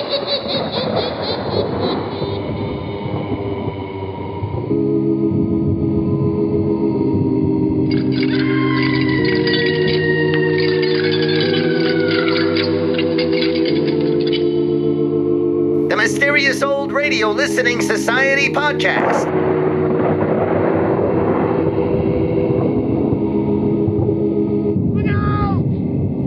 The Mysterious Old Radio Listening Society podcast.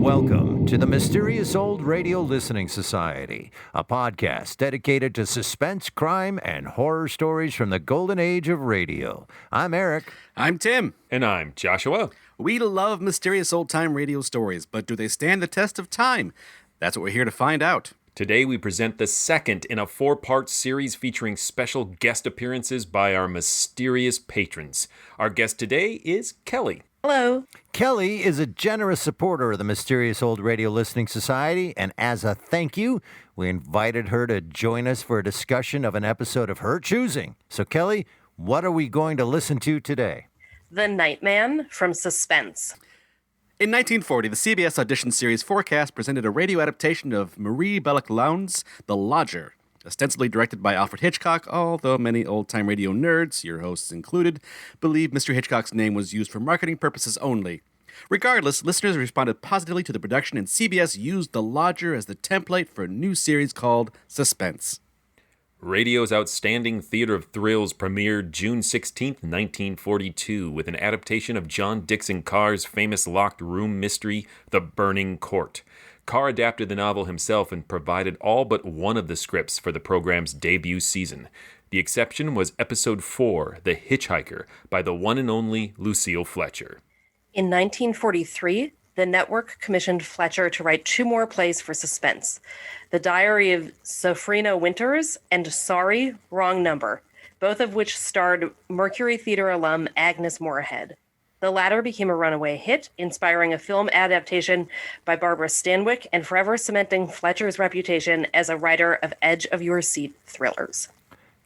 Welcome to the Mysterious Old Radio Listening Society, a podcast dedicated to suspense, crime, and horror stories from the golden age of radio. I'm Eric. I'm Tim. And I'm Joshua. We love mysterious old-time radio stories, but do they stand the test of time? That's what we're here to find out. Today we present the second in a 4-part series featuring special guest appearances by our mysterious patrons. Our guest today is Kelly. Hello. Kelly is a generous supporter of the Mysterious Old Radio Listening Society, and as a thank you, we invited her to join us for a discussion of an episode of her choosing. So, Kelly, what are we going to listen to today? The Nightman from Suspense. In 1940, the CBS audition series Forecast presented a radio adaptation of Marie Bellak-Lowndes' The Lodger, ostensibly directed by Alfred Hitchcock, although many old-time radio nerds, your hosts included, believe Mr. Hitchcock's name was used for marketing purposes only. Regardless, listeners responded positively to the production, and CBS used The Lodger as the template for a new series called Suspense. Radio's outstanding theater of thrills premiered June 16, 1942, with an adaptation of John Dickson Carr's famous locked room mystery, The Burning Court. Carr adapted the novel himself and provided all but one of the scripts for the program's debut season. The exception was Episode 4, The Hitchhiker, by the one and only Lucille Fletcher. In 1943, the network commissioned Fletcher to write 2 more plays for Suspense: The Diary of Sophrina Winters and Sorry, Wrong Number, both of which starred Mercury Theater alum Agnes Moorehead. The latter became a runaway hit, inspiring a film adaptation by Barbara Stanwyck and forever cementing Fletcher's reputation as a writer of edge-of-your-seat thrillers.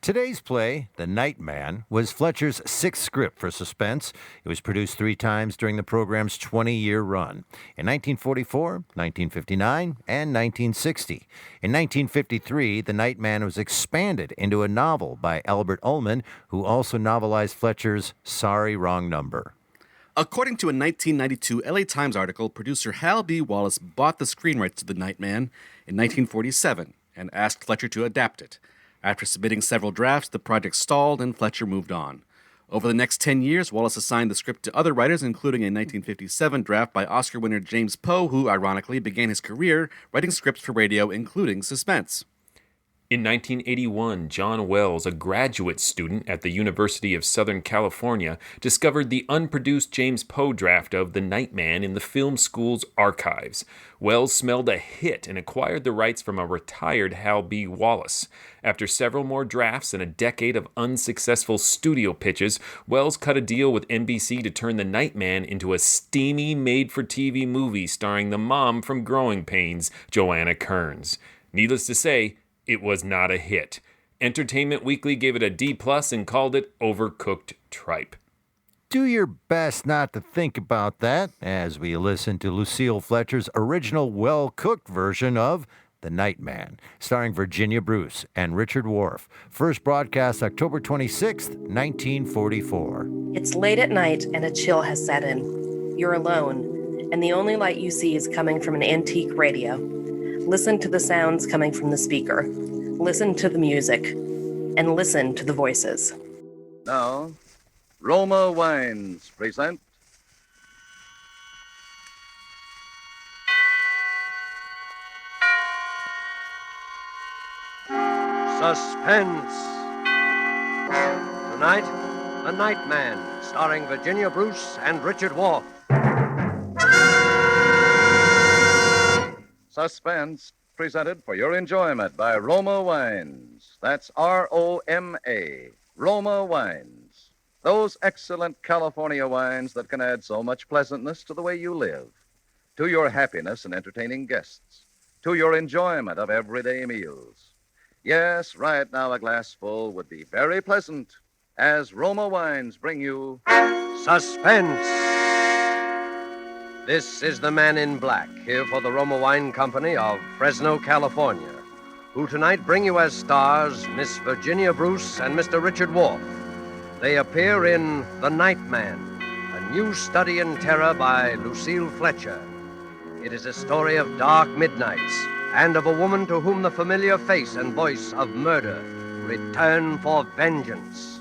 Today's play, The Nightman, was Fletcher's 6th script for Suspense. It was produced 3 times during the program's 20-year run, in 1944, 1959, and 1960. In 1953, The Nightman was expanded into a novel by Albert Ullman, who also novelized Fletcher's Sorry, Wrong Number. According to a 1992 LA Times article, producer Hal B. Wallace bought the screen rights to The Nightman in 1947 and asked Fletcher to adapt it. After submitting several drafts, the project stalled and Fletcher moved on. Over the next 10 years, Wallace assigned the script to other writers, including a 1957 draft by Oscar winner James Poe, who, ironically, began his career writing scripts for radio, including Suspense. In 1981, John Wells, a graduate student at the University of Southern California, discovered the unproduced James Poe draft of The Nightman in the film school's archives. Wells smelled a hit and acquired the rights from a retired Hal B. Wallace. After several more drafts and a decade of unsuccessful studio pitches, Wells cut a deal with NBC to turn The Nightman into a steamy made-for-TV movie starring the mom from Growing Pains, Joanna Kearns. Needless to say, it was not a hit. Entertainment Weekly gave it a D+ and called it overcooked tripe. Do your best not to think about that as we listen to Lucille Fletcher's original well-cooked version of The Nightman, starring Virginia Bruce and Richard Wharf. First broadcast October 26, 1944. It's late at night and a chill has set in. You're alone, and the only light you see is coming from an antique radio. Listen to the sounds coming from the speaker. Listen to the music. And listen to the voices. Now, Roma Wines present Suspense. Tonight, The Nightman, starring Virginia Bruce and Richard Wharf. Suspense, presented for your enjoyment by Roma Wines. That's R-O-M-A, Roma Wines. Those excellent California wines that can add so much pleasantness to the way you live, to your happiness in entertaining guests, to your enjoyment of everyday meals. Yes, right now a glassful would be very pleasant as Roma Wines bring you Suspense. This is the Man in Black, here for the Roma Wine Company of Fresno, California. who tonight bring you as stars Miss Virginia Bruce and Mr. Richard Wolff. They appear in The Night Man, a new study in terror by Lucille Fletcher. It is a story of dark midnights and of a woman to whom the familiar face and voice of murder return for vengeance.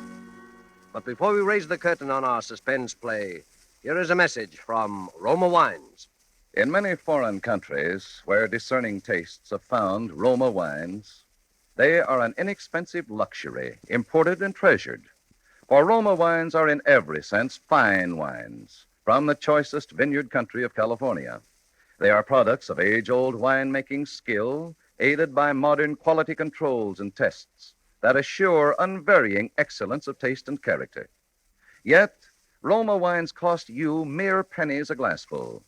But before we raise the curtain on our suspense play, here is a message from Roma Wines. In many foreign countries where discerning tastes have found Roma wines, they are an inexpensive luxury, imported and treasured. For Roma wines are in every sense fine wines from the choicest vineyard country of California. They are products of age-old winemaking skill, aided by modern quality controls and tests that assure unvarying excellence of taste and character. Yet, Roma wines cost you mere pennies a glassful.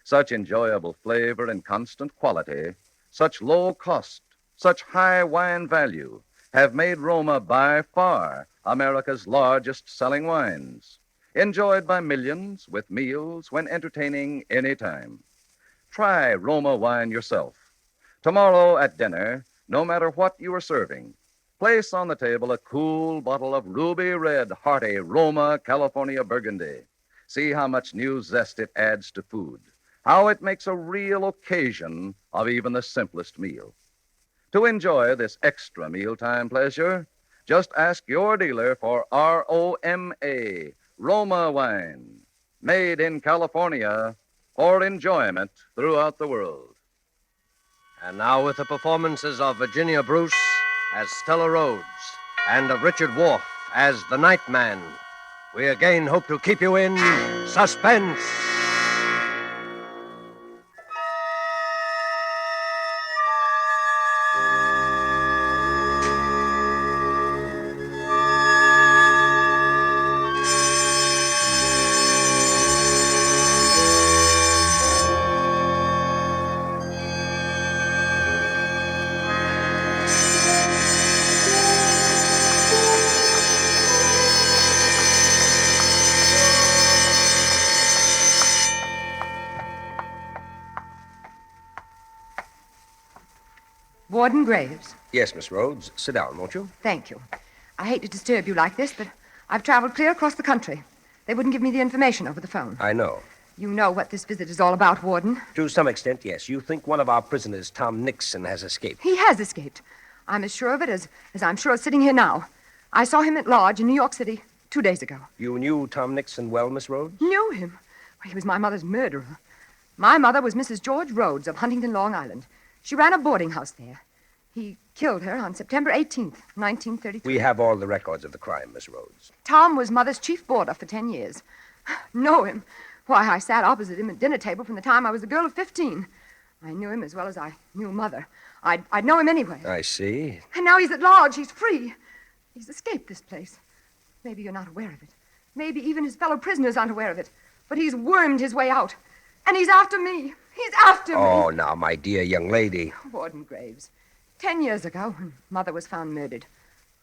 Such enjoyable flavor and constant quality, such low cost, such high wine value have made Roma by far America's largest selling wines, enjoyed by millions with meals when entertaining any time. Try Roma wine yourself. Tomorrow at dinner, no matter what you are serving, place on the table a cool bottle of ruby red, hearty Roma California Burgundy. See how much new zest it adds to food, how it makes a real occasion of even the simplest meal. To enjoy this extra mealtime pleasure, just ask your dealer for ROMA, Roma wine, made in California for enjoyment throughout the world. And now with the performances of Virginia Bruce as Stella Rhodes and of Richard Wolff as the Night Man, we again hope to keep you in suspense. Warden Graves. Yes, Miss Rhodes. Sit down, won't you? Thank you. I hate to disturb you like this, but I've traveled clear across the country. They wouldn't give me the information over the phone. I know. You know what this visit is all about, Warden. To some extent, yes. You think one of our prisoners, Tom Nixon, has escaped. He has escaped. I'm as sure of it as I'm sure of sitting here now. I saw him at Lodge in New York City 2 days ago. You knew Tom Nixon well, Miss Rhodes? Knew him? Well, he was my mother's murderer. My mother was Mrs. George Rhodes of Huntington, Long Island. She ran a boarding house there. He killed her on September 18th, 1933. We have all the records of the crime, Miss Rhodes. Tom was Mother's chief boarder for 10 years. Know him? Why, I sat opposite him at dinner table from the time I was a girl of 15. I knew him as well as I knew Mother. I'd know him anyway. I see. And now he's at Lodge. He's free. He's escaped this place. Maybe you're not aware of it. Maybe even his fellow prisoners aren't aware of it. But he's wormed his way out. And he's after me. He's after me. Oh, now, my dear young lady. Warden Graves, 10 years ago, when Mother was found murdered,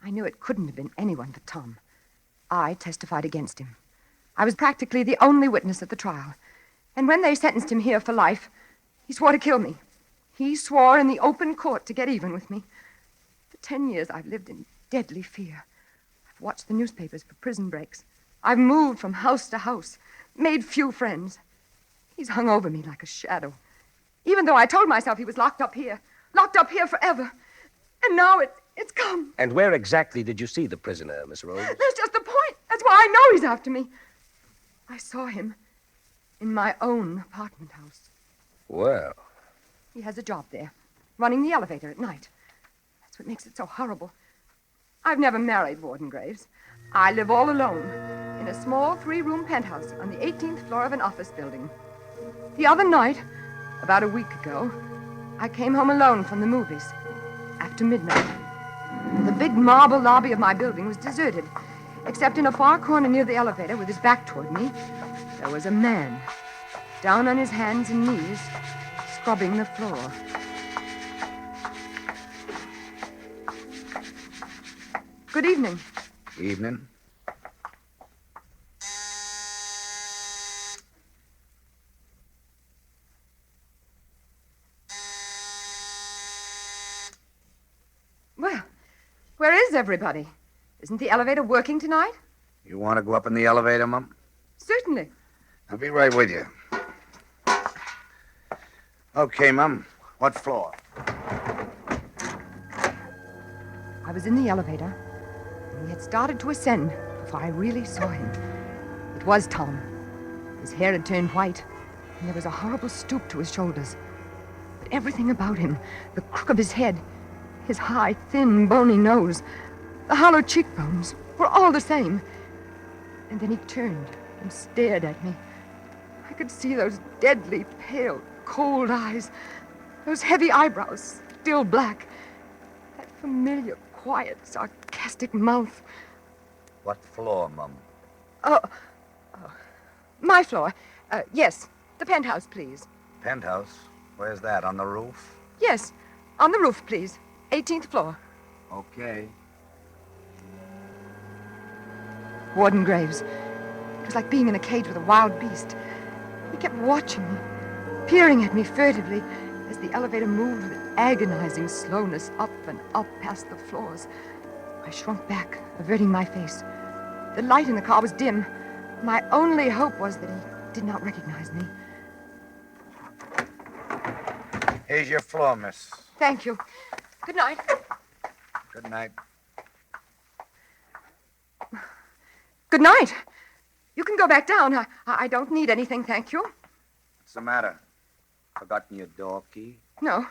I knew it couldn't have been anyone but Tom. I testified against him. I was practically the only witness at the trial. And when they sentenced him here for life, he swore to kill me. He swore in the open court to get even with me. For 10 years, I've lived in deadly fear. I've watched the newspapers for prison breaks. I've moved from house to house, made few friends. He's hung over me like a shadow. Even though I told myself he was locked up here forever. And now it's come. And where exactly did you see the prisoner, Miss Rhodes? That's just the point. That's why I know he's after me. I saw him in my own apartment house. Well. He has a job there, running the elevator at night. That's what makes it so horrible. I've never married, Warden Graves. I live all alone in a small 3-room penthouse on the 18th floor of an office building. The other night, about a week ago, I came home alone from the movies after midnight. The big marble lobby of my building was deserted, except in a far corner near the elevator with his back toward me, there was a man, down on his hands and knees, scrubbing the floor. Good evening. Evening. Where is everybody? Isn't the elevator working tonight? You want to go up in the elevator, Mum? Certainly. I'll be right with you. Okay, Mum. What floor? I was in the elevator, and he had started to ascend before I really saw him. It was Tom. His hair had turned white, and there was a horrible stoop to his shoulders. But everything about him, the crook of his head, his high, thin, bony nose, the hollow cheekbones, were all the same. And then he turned and stared at me. I could see those deadly, pale, cold eyes, those heavy eyebrows, still black, that familiar, quiet, sarcastic mouth. What floor, Mum? My floor. Yes, the penthouse, please. Penthouse? Where's that, on the roof? Yes, on the roof, please. 18th floor. Okay. Warden Graves. It was like being in a cage with a wild beast. He kept watching me, peering at me furtively as the elevator moved with agonizing slowness up and up past the floors. I shrunk back, averting my face. The light in the car was dim. My only hope was that he did not recognize me. Here's your floor, miss. Thank you. Good night. Good night. Good night. You can go back down. I don't need anything, thank you. What's the matter? Forgotten your door key? No,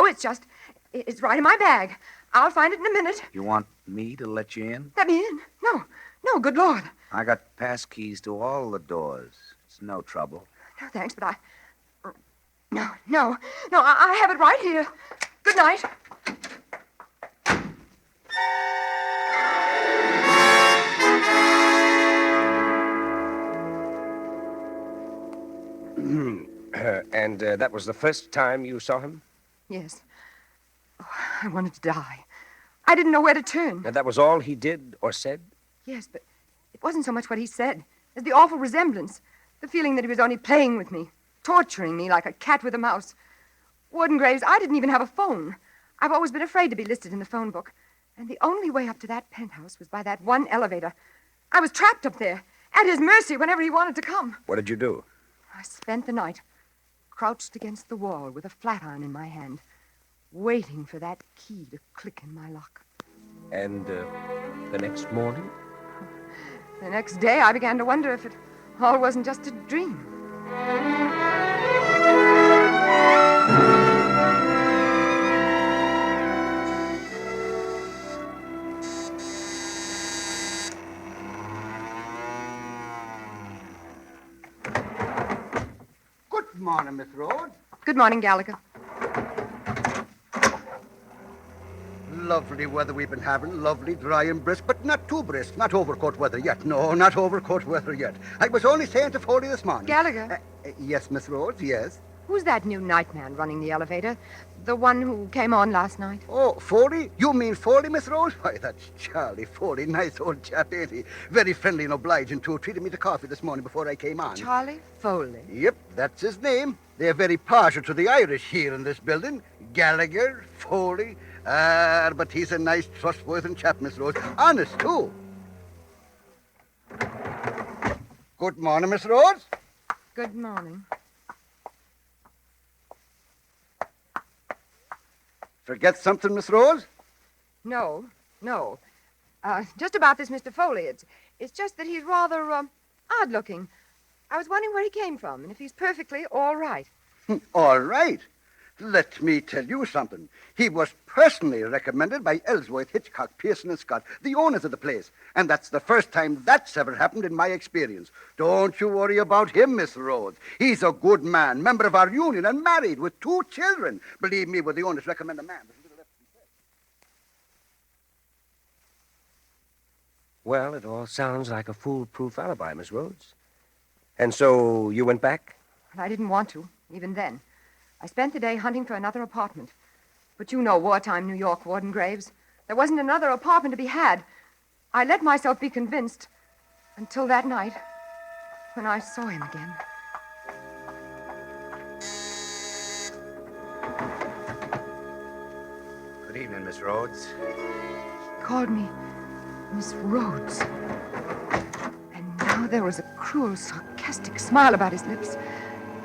it's right in my bag. I'll find it in a minute. You want me to let you in? Let me in. No, good Lord. I got pass keys to all the doors. It's no trouble. No, thanks, but No, I have it right here. Good night. And that was the first time you saw him? Yes. Oh, I wanted to die. I didn't know where to turn. And that was all he did or said? Yes, but it wasn't so much what he said as the awful resemblance, the feeling that he was only playing with me, torturing me like a cat with a mouse. Warden Graves, I didn't even have a phone. I've always been afraid to be listed in the phone book. And the only way up to that penthouse was by that one elevator. I was trapped up there, at his mercy whenever he wanted to come. What did you do? I spent the night crouched against the wall with a flat iron in my hand, waiting for that key to click in my lock. And the next morning? The next day, I began to wonder if it all wasn't just a dream. Good morning, Miss Rhodes. Good morning, Gallagher. Lovely weather we've been having, lovely, dry and brisk, but not too brisk, not overcoat weather yet. No, not overcoat weather yet. I was only saying to Foley this morning. Gallagher? Yes, Miss Rhodes, yes. Who's that new nightman running the elevator? The one who came on last night? Oh, Foley? You mean Foley, Miss Rose? Why, that's Charlie Foley. Nice old chap, ain't he? Very friendly and obliging, too. Treated me to coffee this morning before I came on. Charlie Foley? Yep, that's his name. They're very partial to the Irish here in this building. Gallagher, Foley. But he's a nice, trustworthy chap, Miss Rose. Honest, too. Good morning, Miss Rose. Good morning. Forget something, Miss Rose? No. Just about this Mr. Foley. It's just that he's rather odd-looking. I was wondering where he came from and if he's perfectly all right. All right. Let me tell you something. He was personally recommended by Ellsworth, Hitchcock, Pearson, and Scott, the owners of the place. And that's the first time that's ever happened in my experience. Don't you worry about him, Miss Rhodes. He's a good man, member of our union, and married with 2 children. Believe me, when the owners recommend a man. Well, it all sounds like a foolproof alibi, Miss Rhodes. And so you went back? I didn't want to, even then. I spent the day hunting for another apartment. But you know wartime New York, Warden Graves. There wasn't another apartment to be had. I let myself be convinced until that night when I saw him again. Good evening, Miss Rhodes. He called me Miss Rhodes. And now there was a cruel, sarcastic smile about his lips.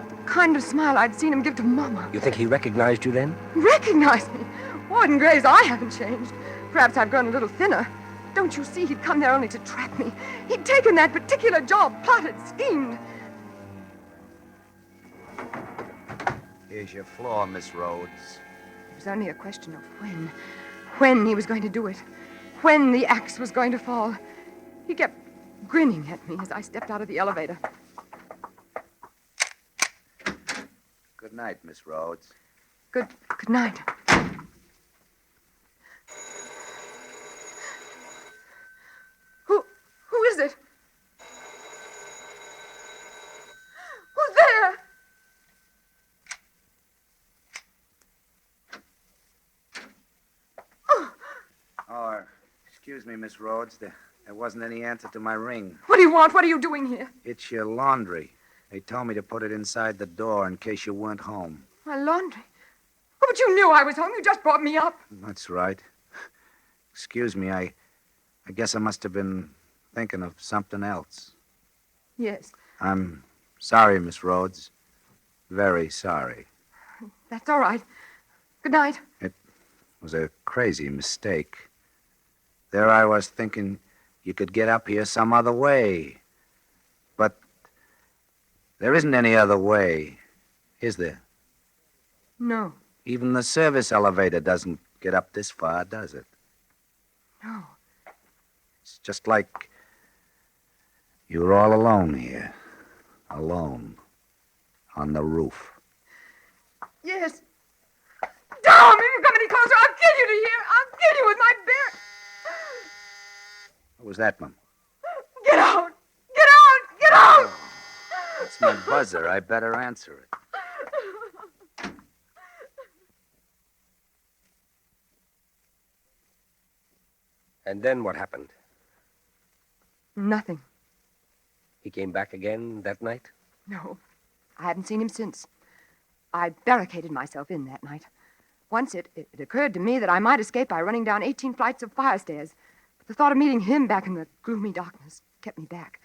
The kind of smile I'd seen him give to Mama. You think he recognized you then? Recognized me? Warden Graves, I haven't changed. Perhaps I've grown a little thinner. Don't you see, he'd come there only to trap me. He'd taken that particular job, plotted, schemed. Here's your floor, Miss Rhodes. It was only a question of when. When he was going to do it. When the axe was going to fall. He kept grinning at me as I stepped out of the elevator. Good night, Miss Rhodes. Good night. Who is it? Who's there? Oh, excuse me, Miss Rhodes. There wasn't any answer to my ring. What do you want? What are you doing here? It's your laundry. They told me to put it inside the door in case you weren't home. My laundry? Oh, but you knew I was home. You just brought me up. That's right. Excuse me, I guess I must have been thinking of something else. Yes, I'm sorry, Miss Rhodes. Very sorry. that's all right. Good night. It was a crazy mistake. There I was thinking you could get up here some other way. But there isn't any other way, is there? No. Even the service elevator doesn't get up this far, does it? No. It's just like you're all alone here. Alone. On the roof. Yes. Tom, if you come any closer, I'll kill you to hear. I'll kill you with my bare... What was that, Mum? Get out! Get out! Get out! It's my buzzer. I better answer it. And then what happened? Nothing. He came back again that night? No. I haven't seen him since. I barricaded myself in that night. Once it occurred to me that I might escape by running down 18 flights of fire stairs. But the thought of meeting him back in the gloomy darkness kept me back.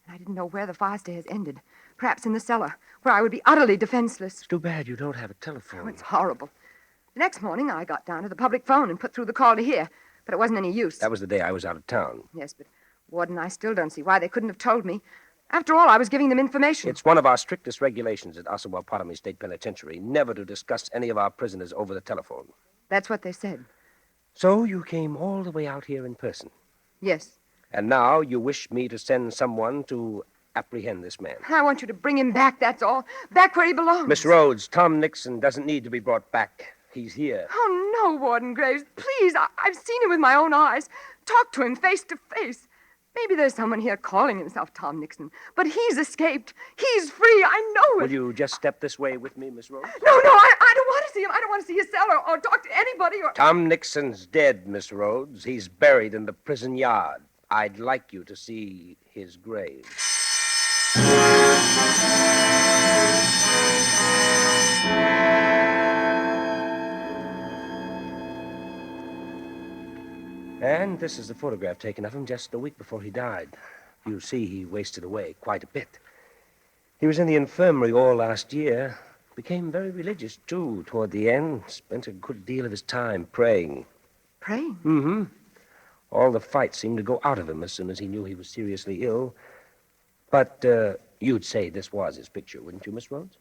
And I didn't know where the fire stairs ended. Perhaps in the cellar, where I would be utterly defenseless. It's too bad you don't have a telephone. Oh, it's horrible. The next morning, I got down to the public phone and put through the call to here. But it wasn't any use. That was the day I was out of town. Yes, but Warden, I still don't see why they couldn't have told me. After all, I was giving them information. It's one of our strictest regulations at Osawatomie State Penitentiary never to discuss any of our prisoners over the telephone. That's what they said. So you came all the way out here in person. Yes. And now you wish me to send someone to apprehend this man. I want you to bring him back, that's all. Back where he belongs. Miss Rhodes, Tom Nixon doesn't need to be brought back. He's here. Oh, no, Warden Graves. Please, I've seen him with my own eyes. Talked to him face to face. Maybe there's someone here calling himself Tom Nixon, but he's escaped. He's free. I know it. Will you just step this way with me, Miss Rhodes? No, I don't want to see him. I don't want to see his cell or talk to anybody or... Tom Nixon's dead, Miss Rhodes. He's buried in the prison yard. I'd like you to see his grave. And this is the photograph taken of him just a week before he died. You see, he wasted away quite a bit. He was in the infirmary all last year. Became very religious, too, toward the end. Spent a good deal of his time praying. Praying? Mm-hmm. All the fight seemed to go out of him as soon as he knew he was seriously ill. But you'd say this was his picture, wouldn't you, Miss Rhodes?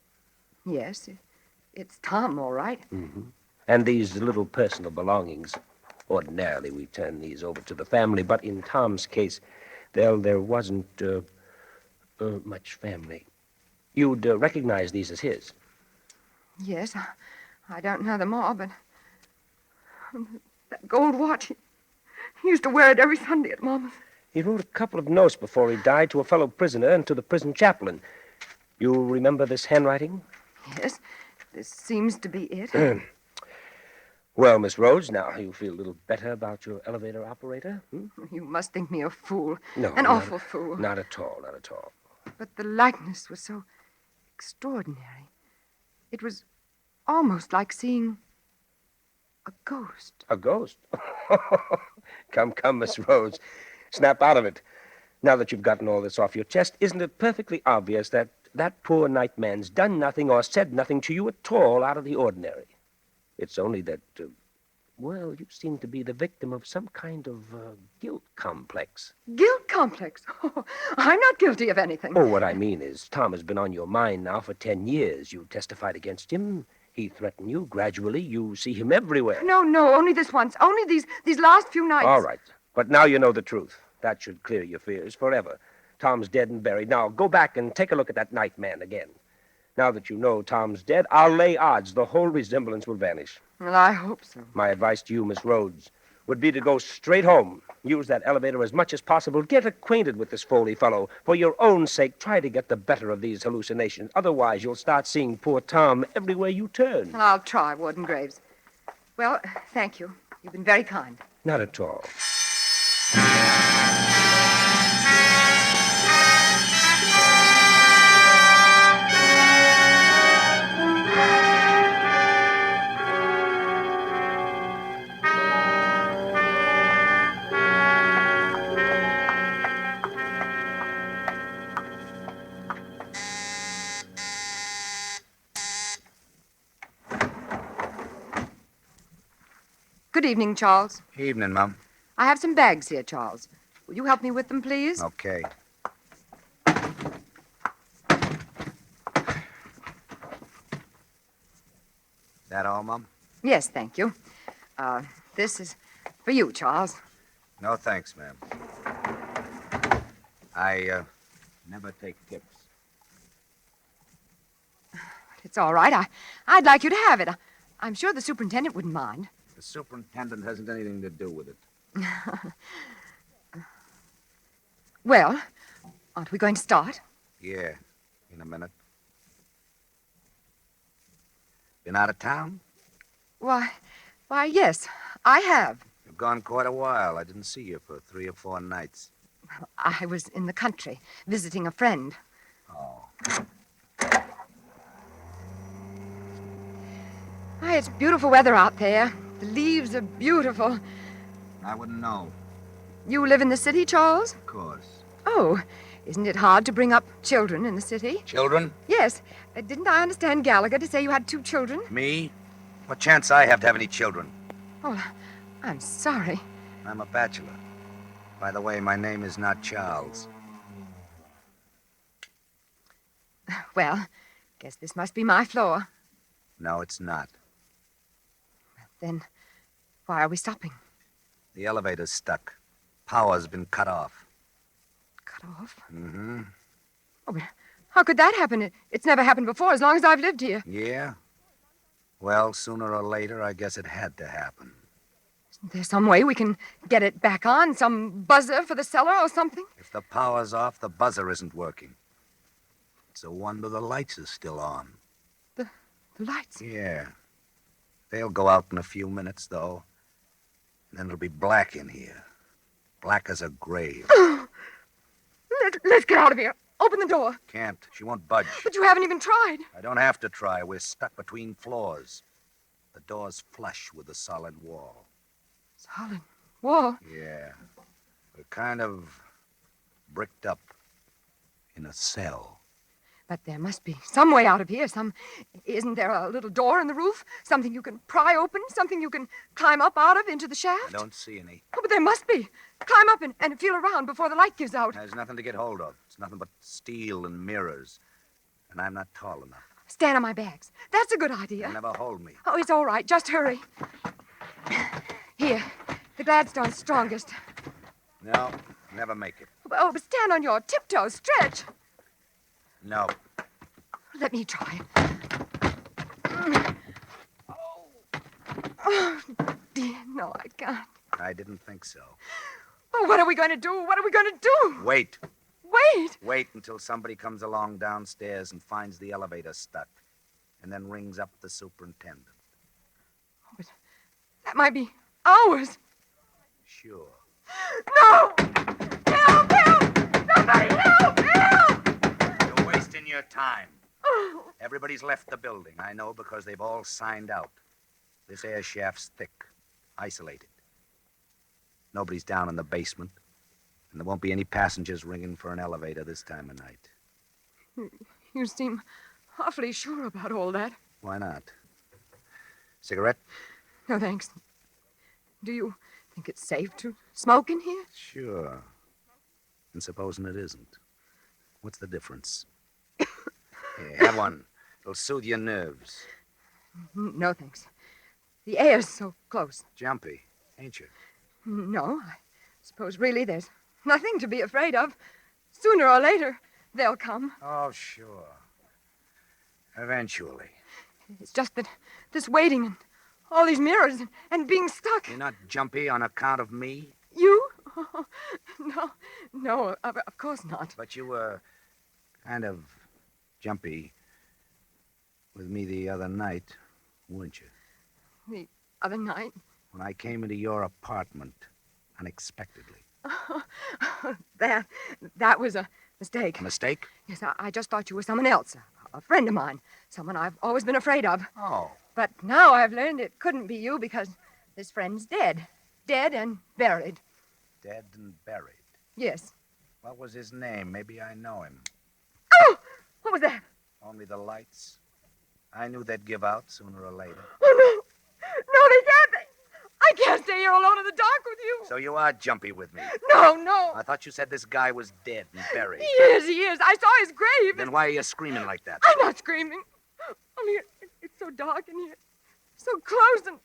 Yes, it's Tom, all right. Mm-hmm. And these little personal belongings... Ordinarily, we turn these over to the family, but in Tom's case, there wasn't much family. You'd recognize these as his. Yes, I don't know them all, but that gold watch, he used to wear it every Sunday at Mama's. He wrote a couple of notes before he died to a fellow prisoner and to the prison chaplain. You remember this handwriting? Yes, this seems to be it. Well, Miss Rhodes, now you feel a little better about your elevator operator? You must think me a fool. No. An awful fool. Not at all, not at all. But the likeness was so extraordinary. It was almost like seeing A ghost? A ghost? Come, Miss Rhodes. Snap out of it. Now that you've gotten all this off your chest, isn't it perfectly obvious that that poor Nightman's done nothing or said nothing to you at all out of the ordinary? It's only that, well, you seem to be the victim of some kind of guilt complex. Guilt complex? Oh, I'm not guilty of anything. Oh, what I mean is, Tom has been on your mind now for 10 years. You testified against him. He threatened you. Gradually, you see him everywhere. No, only this once. Only these last few nights. All right. But now you know the truth. That should clear your fears forever. Tom's dead and buried. Now, go back and take a look at that Nightman again. Now that you know Tom's dead, I'll lay odds the whole resemblance will vanish. Well, I hope so. My advice to you, Miss Rhodes, would be to go straight home. Use that elevator as much as possible. Get acquainted with this Foley fellow. For your own sake, try to get the better of these hallucinations. Otherwise, you'll start seeing poor Tom everywhere you turn. Well, I'll try, Warden Graves. Well, thank you. You've been very kind. Not at all. Good evening, Charles. Evening, Mum. I have some bags here, Charles. Will you help me with them, please? Okay. That all, Mum? Yes, thank you. This is for you, Charles. No, thanks, ma'am. I never take tips. It's all right. I'd like you to have it. I'm sure the superintendent wouldn't mind. The superintendent hasn't anything to do with it. Well, aren't we going to start? Yeah, in a minute. Been out of town? Why, yes, I have. You've gone quite a while. I didn't see you for 3 or 4 nights. I was in the country visiting a friend. Oh. It's beautiful weather out there. The leaves are beautiful. I wouldn't know. You live in the city, Charles? Of course. Oh, isn't it hard to bring up children in the city? Children? Yes. Didn't I understand Gallagher to say you had 2 children? Me? What chance I have to have any children? Oh, I'm sorry. I'm a bachelor. By the way, my name is not Charles. Well, guess this must be my floor. No, it's not. Then why are we stopping? The elevator's stuck. Power's been cut off. Cut off? Mm-hmm. Oh, but how could that happen? It's never happened before as long as I've lived here. Yeah? Well, sooner or later, I guess it had to happen. Isn't there some way we can get it back on? Some buzzer for the cellar or something? If the power's off, the buzzer isn't working. It's a wonder the lights are still on. The lights? Yeah. They'll go out in a few minutes, though. And then it'll be black in here. Black as a grave. Let's get out of here. Open the door. Can't. She won't budge. But you haven't even tried. I don't have to try. We're stuck between floors. The door's flush with the solid wall. Solid wall? Yeah. We're kind of bricked up in a cell. But there must be some way out of here. Isn't there a little door in the roof? Something you can pry open? Something you can climb up out of into the shaft? I don't see any. Oh, but there must be. Climb up and feel around before the light gives out. There's nothing to get hold of. It's nothing but steel and mirrors. And I'm not tall enough. Stand on my bags. That's a good idea. You'll never hold me. Oh, it's all right. Just hurry. Here. The Gladstone's strongest. No, never make it. Oh, but stand on your tiptoes. Stretch. No. Let me try. Oh, dear. No, I can't. I didn't think so. Oh, what are we going to do? What are we going to do? Wait. Wait. Wait until somebody comes along downstairs and finds the elevator stuck. And then rings up the superintendent. Oh, but that might be hours. Sure. No! Help! Help! Somebody help! Help! You're wasting your time. Everybody's left the building. I know because they've all signed out. This air shaft's thick, isolated. Nobody's down in the basement, and there won't be any passengers ringing for an elevator this time of night. You seem awfully sure about all that. Why not? Cigarette? No, thanks. Do you think it's safe to smoke in here? Sure. And supposing it isn't. What's the difference? Here, have one. It'll soothe your nerves. No, thanks. The air's so close. Jumpy, ain't you? No, I suppose really there's nothing to be afraid of. Sooner or later, they'll come. Oh, sure. Eventually. It's just that this waiting and all these mirrors and being stuck. You're not jumpy on account of me? You? No, of course not. But you were kind of jumpy with me the other night, weren't you? The other night? When I came into your apartment unexpectedly. That was a mistake. A mistake? Yes, I just thought you were someone else, a friend of mine, someone I've always been afraid of. Oh. But now I've learned it couldn't be you because this friend's dead. Dead and buried. Dead and buried. Yes. What was his name? Maybe I know him. Oh! What was that? Only the lights. I knew they'd give out sooner or later. Oh, no. No, they can't. I can't stay here alone in the dark with you. So you are jumpy with me. No. I thought you said this guy was dead and buried. He is. I saw his grave. Then why are you screaming like that? I'm not screaming. Only it's so dark in here. So close and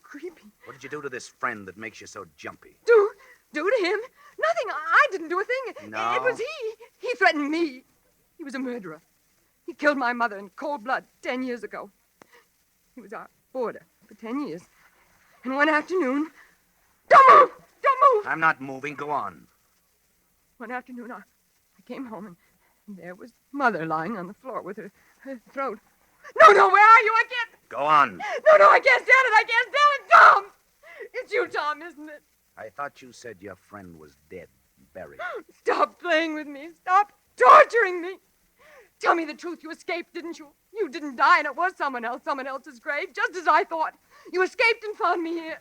creepy. What did you do to this friend that makes you so jumpy? Do to him? Nothing. I didn't do a thing. No? It was he. He threatened me. He was a murderer. He killed my mother in cold blood 10 years ago. He was our boarder for 10 years. And one afternoon... Don't move! I'm not moving. Go on. One afternoon, I came home, and there was Mother lying on the floor with her throat. No, where are you? I can't... Go on. No, I can't stand it. I can't stand it. Tom! It's you, Tom, isn't it? I thought you said your friend was dead and buried. Stop playing with me. Stop torturing me. Tell me the truth. You escaped, didn't you? You didn't die, and it was someone else's grave, just as I thought. You escaped and found me here.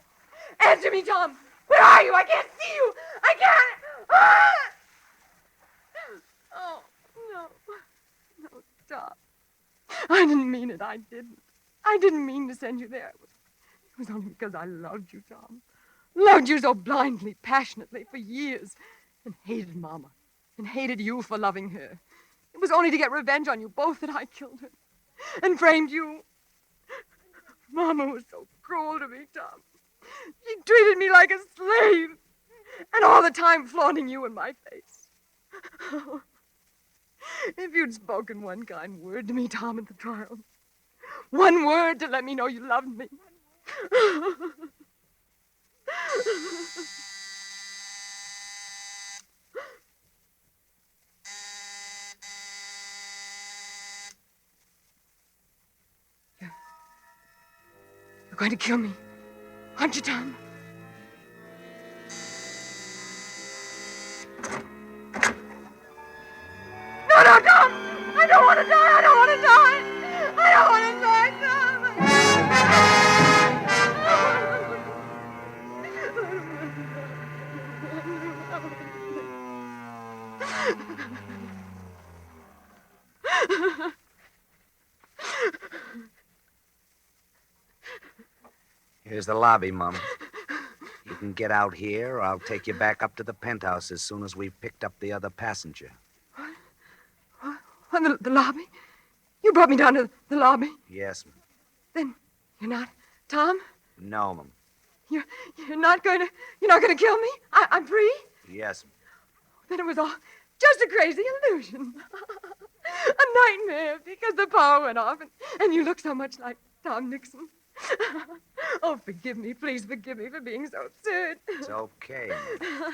Answer me, Tom. Where are you? I can't see you. I can't. Ah! Oh, no, stop. I didn't mean it. I didn't mean to send you there. It was only because I loved you, Tom. Loved you so blindly, passionately, for years. And hated Mama. And hated you for loving her. It was only to get revenge on you both that I killed her. And framed you. Mama was so cruel to me, Tom. She treated me like a slave. And all the time flaunting you in my face. If you'd spoken one kind word to me, Tom, at the trial. One word to let me know you loved me. You're going to kill me, aren't you, Tom? No, Tom! I don't want to die! I don't want to die! I don't want to die, Tom! Here's the lobby, Mum. You can get out here, or I'll take you back up to the penthouse as soon as we've picked up the other passenger. What, the lobby? You brought me down to the lobby? Yes, Mum. Then you're not Tom? No, Mum. You're not going to kill me? I'm free? Yes, Mum. Then it was all just a crazy illusion. A nightmare because the power went off and you look so much like Tom Nixon. Oh, forgive me. Please forgive me for being so absurd. It's okay, Mum.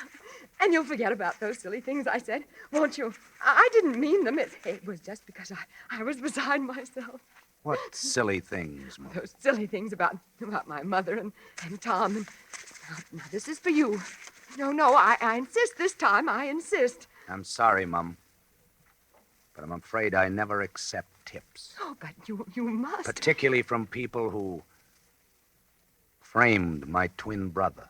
And you'll forget about those silly things I said, won't you? I didn't mean them. It was just because I was beside myself. What silly things, Mum? Those silly things about my mother and Tom. And now, this is for you. No, I insist this time. I insist. I'm sorry, Mum. But I'm afraid I never accept tips. Oh, but you must. Particularly from people who framed my twin brother.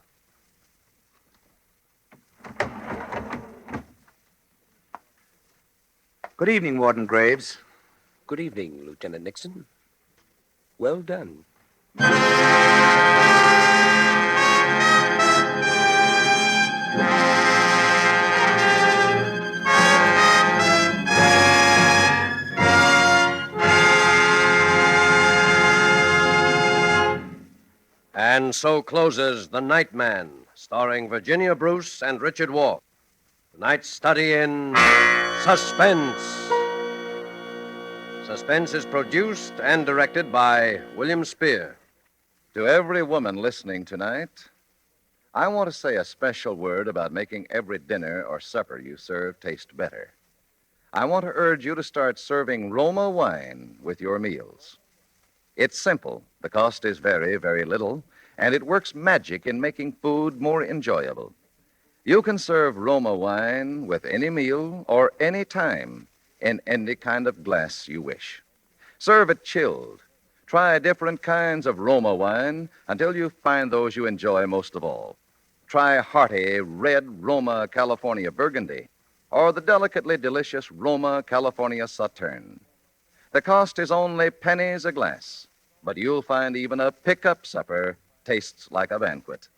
Good evening, Warden Graves. Good evening, Lieutenant Nixon. Well done. And so closes The Night Man, starring Virginia Bruce and Richard Wolff. Tonight's study in suspense. Suspense is produced and directed by William Spear. To every woman listening tonight, I want to say a special word about making every dinner or supper you serve taste better. I want to urge you to start serving Roma wine with your meals. It's simple. The cost is very, very little, and it works magic in making food more enjoyable. You can serve Roma wine with any meal or any time in any kind of glass you wish. Serve it chilled. Try different kinds of Roma wine until you find those you enjoy most of all. Try hearty red Roma California Burgundy or the delicately delicious Roma California Sauterne. The cost is only pennies a glass, but you'll find even a pickup supper tastes like a banquet.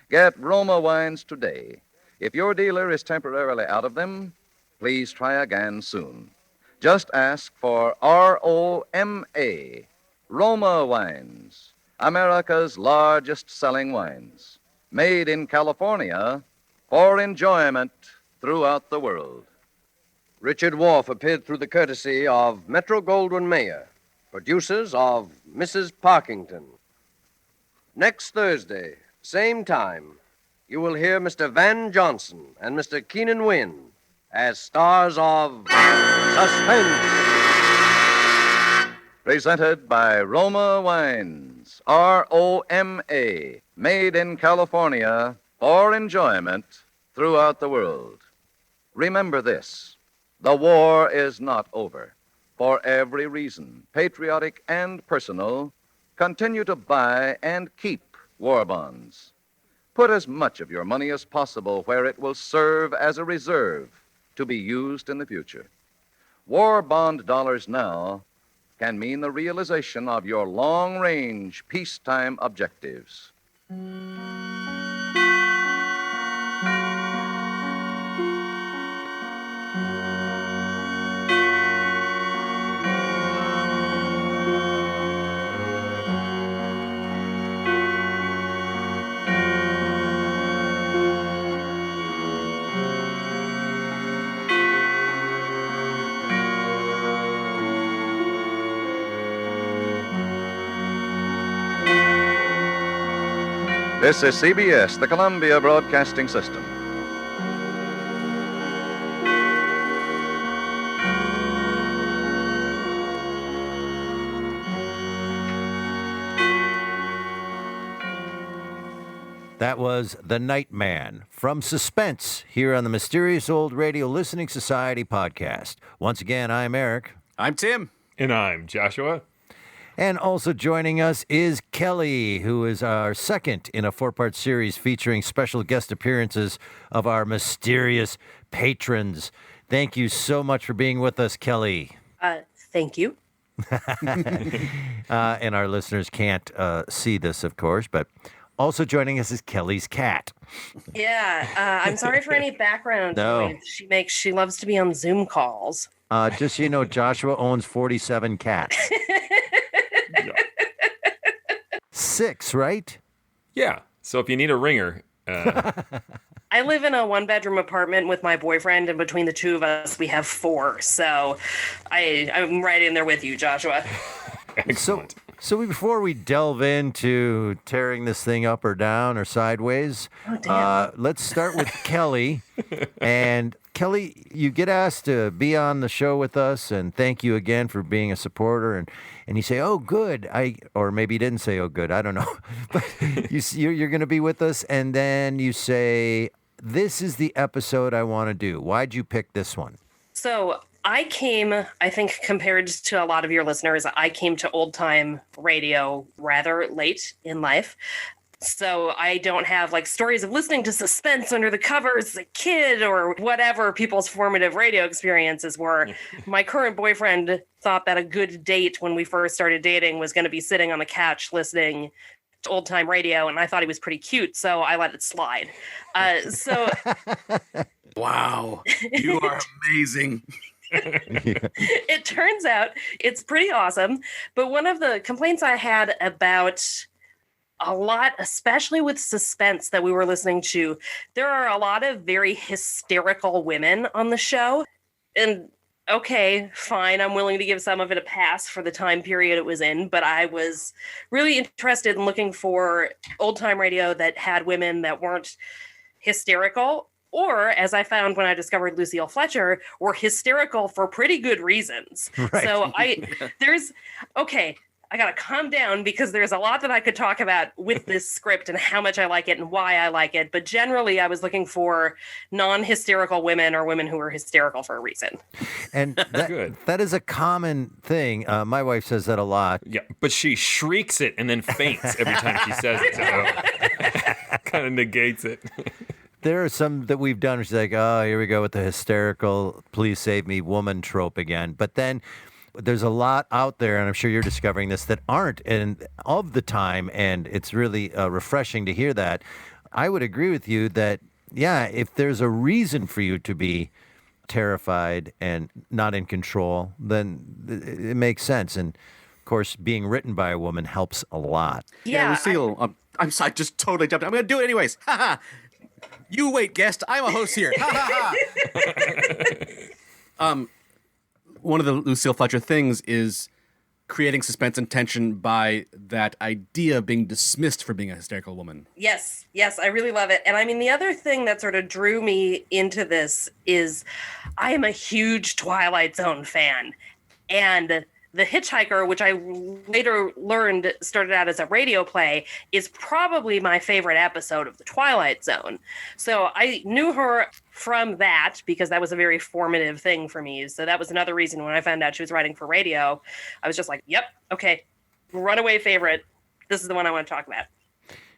Get Roma wines today. If your dealer is temporarily out of them, please try again soon. Just ask for ROMA, Roma Wines, America's largest selling wines, made in California for enjoyment throughout the world. Richard Wolff appeared through the courtesy of Metro-Goldwyn-Mayer, producers of Mrs. Parkington. Next Thursday, same time, you will hear Mr. Van Johnson and Mr. Keenan Wynn as stars of Suspense. Presented by Roma Wines, ROMA, made in California for enjoyment throughout the world. Remember this, the war is not over. For every reason, patriotic and personal, continue to buy and keep war bonds. Put as much of your money as possible where it will serve as a reserve to be used in the future. War bond dollars now can mean the realization of your long-range peacetime objectives. This is CBS, the Columbia Broadcasting System. That was The Night Man from Suspense here on the Mysterious Old Radio Listening Society podcast. Once again, I'm Eric. I'm Tim. And I'm Joshua. And also joining us is Kelly, who is our second in a 4-part series featuring special guest appearances of our mysterious patrons. Thank you so much for being with us, Kelly. Thank you. And our listeners can't see this, of course, but also joining us is Kelly's cat. Yeah, I'm sorry for any background No. noise she loves to be on Zoom calls. Just so you know, Joshua owns 47 cats. 6, right? Yeah. So if you need a ringer, I live in a 1-bedroom apartment with my boyfriend, and between the two of us, we have 4. So I'm right in there with you, Joshua. excellent. So before we delve into tearing this thing up or down or sideways, let's start with Kelly. And Kelly, you get asked to be on the show with us, and thank you again for being a supporter. And you say, "Oh, good." Or maybe you didn't say, "Oh, good." I don't know. But you're going to be with us, and then you say, "This is the episode I want to do." Why'd you pick this one? So I came, I think, compared to a lot of your listeners, I came to old-time radio rather late in life. So I don't have like stories of listening to Suspense under the covers as a kid or whatever people's formative radio experiences were. My current boyfriend thought that a good date when we first started dating was going to be sitting on the couch listening to old time radio, and I thought he was pretty cute, so I let it slide. Wow, you are amazing. It turns out it's pretty awesome, but one of the complaints I had about a lot, especially with Suspense that we were listening to, there are a lot of very hysterical women on the show. And okay, fine, I'm willing to give some of it a pass for the time period it was in, but I was really interested in looking for old-time radio that had women that weren't hysterical, or, as I found when I discovered Lucille Fletcher, were hysterical for pretty good reasons. Right. So I got to calm down because there's a lot that I could talk about with this script and how much I like it and why I like it. But generally, I was looking for non-hysterical women or women who were hysterical for a reason. And that is a common thing. My wife says that a lot. Yeah, but she shrieks it and then faints every time she says it. So kind of negates it. There are some that we've done. She's like, oh, here we go with the hysterical, please save me woman trope again. But then there's a lot out there, and I'm sure you're discovering this, that aren't of the time, and it's really refreshing to hear that. I would agree with you that, yeah, if there's a reason for you to be terrified and not in control, then it makes sense. And, of course, being written by a woman helps a lot. Yeah, Lucille, I'm sorry, I just totally jumped. I'm going to do it anyways. Ha ha. You wait, guest. I'm a host here. Ha ha ha. One of the Lucille Fletcher things is creating suspense and tension by that idea being dismissed for being a hysterical woman. Yes, I really love it. And I mean, the other thing that sort of drew me into this is I am a huge Twilight Zone fan. And The Hitchhiker, which I later learned started out as a radio play, is probably my favorite episode of The Twilight Zone. So I knew her from that because that was a very formative thing for me. So that was another reason when I found out she was writing for radio, I was just like, yep, okay, runaway favorite. This is the one I want to talk about.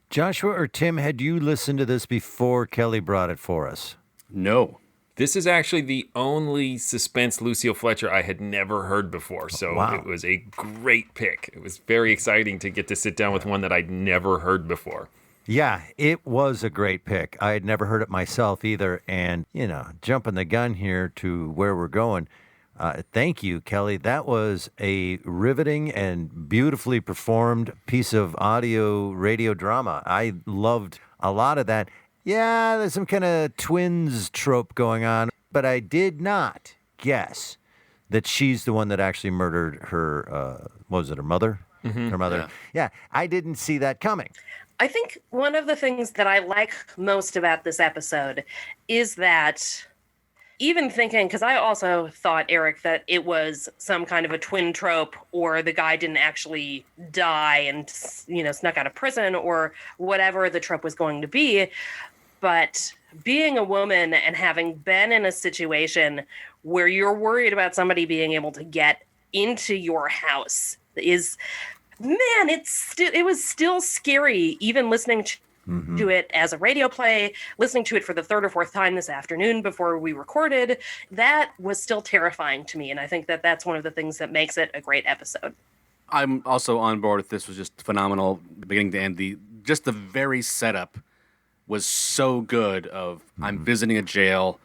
Joshua or Tim, had you listened to this before Kelly brought it for us? No. This is actually the only Suspense Lucille Fletcher I had never heard before, so It was a great pick. It was very exciting to get to sit down with one that I'd never heard before. Yeah, it was a great pick. I had never heard it myself either, and, jumping the gun here to where we're going, thank you, Kelly. That was a riveting and beautifully performed piece of audio radio drama. I loved a lot of that. Yeah, there's some kind of twins trope going on, but I did not guess that she's the one that actually murdered her, what was it, her mother? Mm-hmm. Her mother. Yeah, I didn't see that coming. I think one of the things that I like most about this episode is that even thinking, because I also thought, Eric, that it was some kind of a twin trope or the guy didn't actually die and, snuck out of prison or whatever the trope was going to be. But being a woman and having been in a situation where you're worried about somebody being able to get into your house is, man, it was still scary, even listening to it as a radio play, listening to it for the third or fourth time this afternoon before we recorded. That was still terrifying to me. And I think that that's one of the things that makes it a great episode. I'm also on board with this. Was just phenomenal beginning to end. The very setup was so good of I'm visiting a jail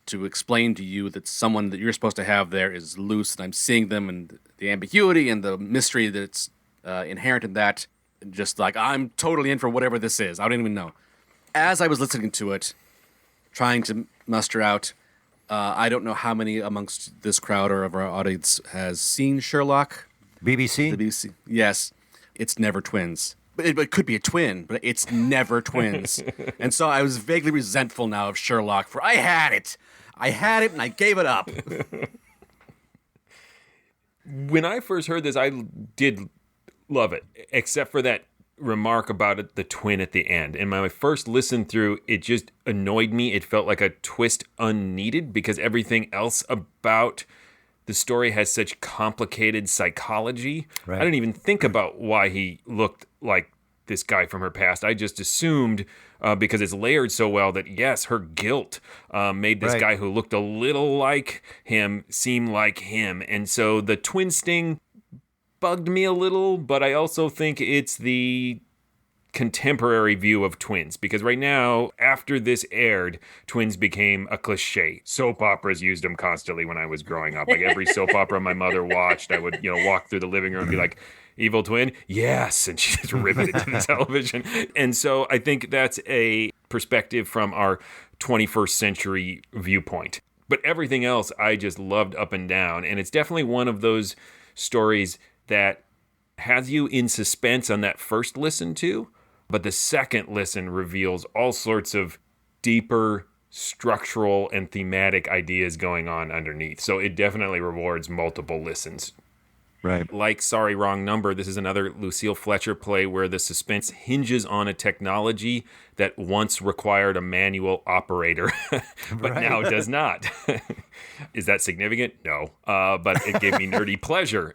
to explain to you that someone that you're supposed to have there is loose, and I'm seeing them, and the ambiguity and the mystery that's inherent in that. Just like, I'm totally in for whatever this is. I don't even know. As I was listening to it, trying to muster out, I don't know how many amongst this crowd or of our audience has seen Sherlock. BBC? The BBC. Yes. It's never twins. It could be a twin, but it's never twins. And so I was vaguely resentful now of Sherlock for I had it and I gave it up. When I first heard this, I did love it, except for that remark about it, the twin at the end. And my first listen through, it just annoyed me. It felt like a twist unneeded because everything else about the story has such complicated psychology. Right. I didn't even think about why he looked like this guy from her past. I just assumed, because it's layered so well, that yes, her guilt made this guy who looked a little like him seem like him. And so the twin sting bugged me a little, but I also think it's the contemporary view of twins, because right now, after this aired, twins became a cliche. Soap operas used them constantly when I was growing up. Like every soap opera my mother watched, I would, walk through the living room and be like, evil twin? Yes. And she just riveted to the television. And so I think that's a perspective from our 21st century viewpoint. But everything else I just loved up and down. And it's definitely one of those stories that has you in suspense on that first listen to, but the second listen reveals all sorts of deeper structural and thematic ideas going on underneath. So it definitely rewards multiple listens. Right. Like Sorry, Wrong Number, this is another Lucille Fletcher play where the suspense hinges on a technology that once required a manual operator, but now does not. Is that significant? No. But it gave me nerdy pleasure.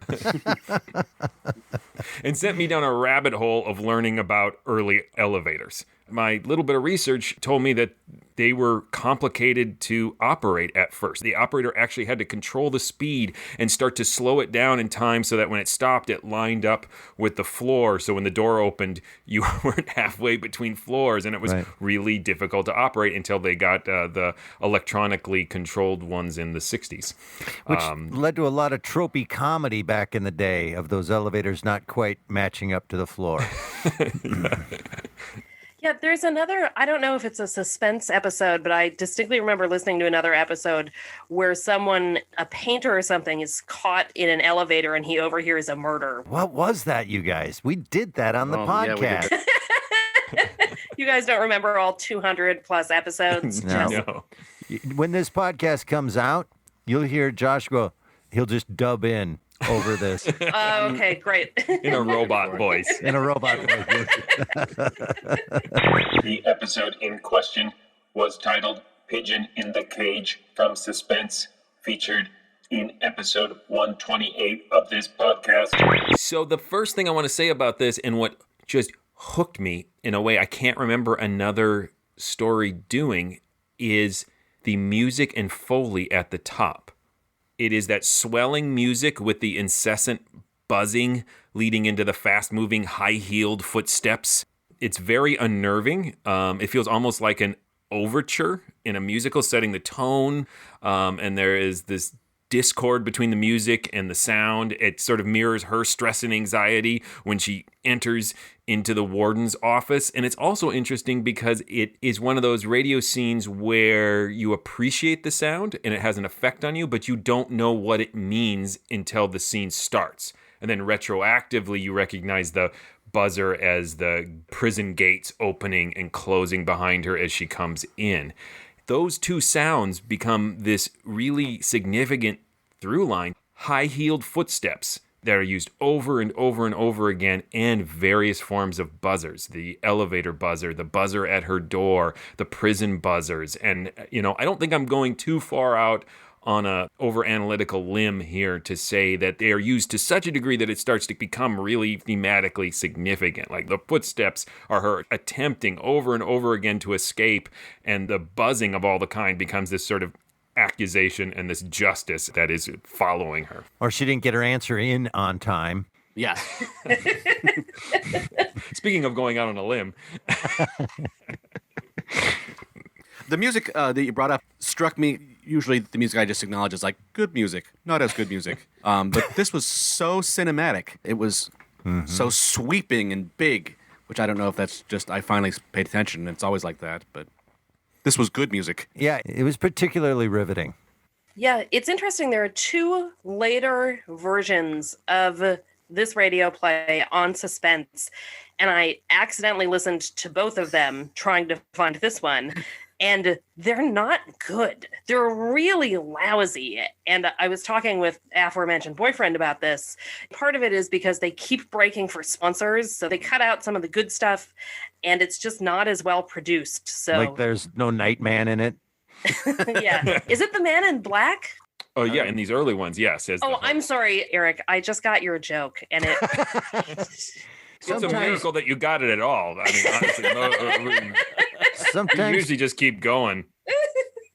And sent me down a rabbit hole of learning about early elevators. My little bit of research told me that they were complicated to operate at first. The operator actually had to control the speed and start to slow it down in time so that when it stopped, it lined up with the floor. So when the door opened, you weren't halfway between floors, and it was really difficult to operate until they got the electronically controlled ones in the 60s. Which led to a lot of tropey comedy back in the day of those elevators not quite matching up to the floor. Yeah, there's another, I don't know if it's a suspense episode, but I distinctly remember listening to another episode where someone, a painter or something, is caught in an elevator and he overhears a murder. What was that, you guys? We did that on the podcast. Yeah, you guys don't remember all 200 plus episodes? No. When this podcast comes out, you'll hear Josh go, he'll just dub in over this. Okay, great. In a robot voice. In a robot voice. The episode in question was titled Pigeon in the Cage from Suspense, featured in episode 128 of this podcast. So the first thing I want to say about this, and what just hooked me in a way I can't remember another story doing, is the music and Foley at the top. It is that swelling music with the incessant buzzing leading into the fast-moving, high-heeled footsteps. It's very unnerving. It feels almost like an overture in a musical, setting the tone. And there is this discord between the music and the sound. It sort of mirrors her stress and anxiety when she enters into the warden's office. And it's also interesting because it is one of those radio scenes where you appreciate the sound and it has an effect on you, but you don't know what it means until the scene starts. And then retroactively, you recognize the buzzer as the prison gates opening and closing behind her as she comes in. Those two sounds become this really significant through line. High-heeled footsteps that are used over and over and over again, and various forms of buzzers. The elevator buzzer, the buzzer at her door, the prison buzzers. And, I don't think I'm going too far out on a over-analytical limb here to say that they are used to such a degree that it starts to become really thematically significant. Like the footsteps are her attempting over and over again to escape, and the buzzing of all the kind becomes this sort of accusation and this justice that is following her. Or she didn't get her answer in on time. Yeah. Speaking of going out on a limb. The music that you brought up struck me. Usually the music I just acknowledge is like good music, not as good music. But this was so cinematic. It was so sweeping and big, which I don't know if that's just I finally paid attention. It's always like that, but this was good music. Yeah, it was particularly riveting. Yeah, it's interesting. There are two later versions of this radio play on Suspense, and I accidentally listened to both of them trying to find this one. And they're not good. They're really lousy. And I was talking with aforementioned boyfriend about this. Part of it is because they keep breaking for sponsors. So they cut out some of the good stuff and it's just not as well produced. So like there's no Nightman in it. Yeah. Is it the Man in Black? Oh, yeah. In these early ones, yes. I'm sorry, Eric. I just got your joke. And it... It's a miracle that you got it at all. I mean, honestly, Sometimes you usually just keep going.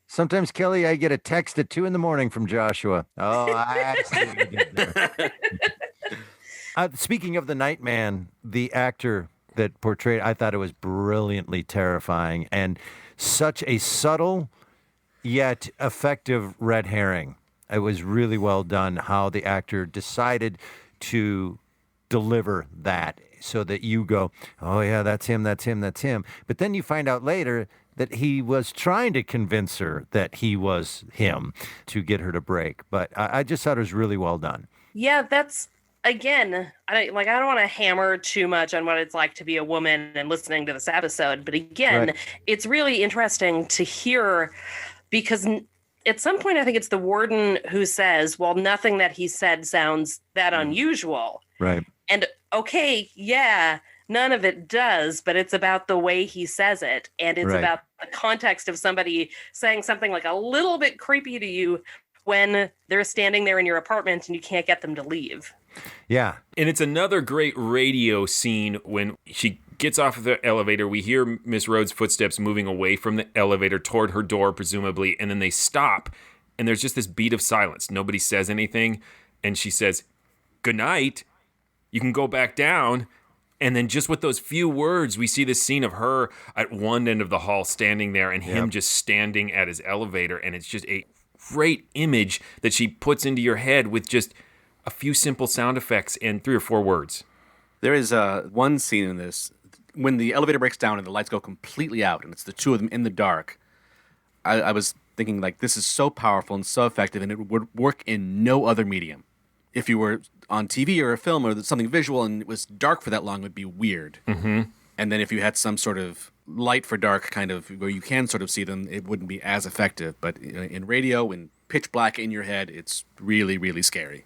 Sometimes, Kelly, I get a text at 2 a.m. from Joshua. Oh, I see what you did there. Speaking of the Nightman, the actor that portrayed, I thought it was brilliantly terrifying and such a subtle yet effective red herring. It was really well done how the actor decided to deliver that so that you go, oh, yeah, that's him, that's him, that's him. But then you find out later that he was trying to convince her that he was him to get her to break. But I just thought it was really well done. Yeah, that's, again, I don't want to hammer too much on what it's like to be a woman and listening to this episode. But again, Right. It's really interesting to hear because at some point, I think it's the warden who says, well, nothing that he said sounds that unusual. Right. And okay, yeah, none of it does, but it's about the way he says it. And it's Right. about the context of somebody saying something like a little bit creepy to you when they're standing there in your apartment and you can't get them to leave. Yeah. And it's another great radio scene when she gets off of the elevator. We hear Miss Rhodes' footsteps moving away from the elevator toward her door, presumably, and then they stop. And there's just this beat of silence. Nobody says anything. And she says, "Good night. You can go back down." And then just with those few words, we see this scene of her at one end of the hall standing there and him just standing at his elevator. And it's just a great image that she puts into your head with just a few simple sound effects and 3 or 4 words. There is one scene in this when the elevator breaks down and the lights go completely out and it's the two of them in the dark. I was thinking, like, this is so powerful and so effective, and it would work in no other medium. If you were on TV or a film or something visual and it was dark for that long, it would be weird. Mm-hmm. And then if you had some sort of light for dark kind of where you can sort of see them, it wouldn't be as effective. But in radio, in pitch black in your head, it's really, really scary.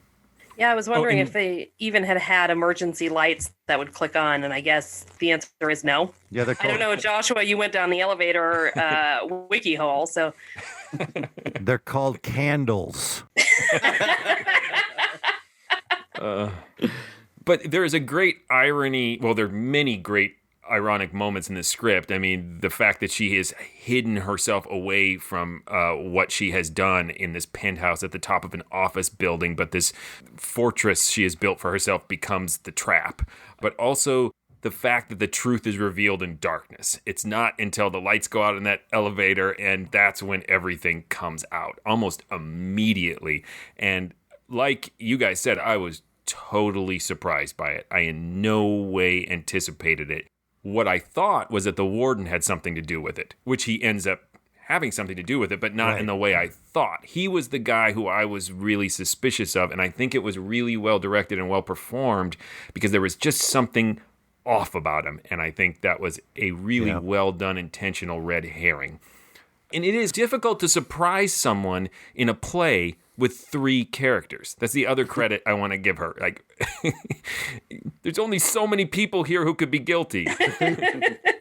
Yeah, I was wondering if they even had emergency lights that would click on, and I guess the answer is no. Yeah, they're I don't know, Joshua, you went down the elevator wiki hole, so. They're called candles. But there is a great irony. Well, there are many great ironic moments in this script. I mean, the fact that she has hidden herself away from what she has done in this penthouse at the top of an office building, but this fortress she has built for herself becomes the trap. But also the fact that the truth is revealed in darkness. It's not until the lights go out in that elevator, and that's when everything comes out almost immediately. And like you guys said, I was totally surprised by it. I in no way anticipated it. What I thought was that the warden had something to do with it, which he ends up having something to do with it, but not in the way I thought. He was the guy who I was really suspicious of, and I think it was really well directed and well performed because there was just something off about him, and I think that was a really well done intentional red herring. And it is difficult to surprise someone in a play with 3 characters. That's the other credit I want to give her. Like, there's only so many people here who could be guilty.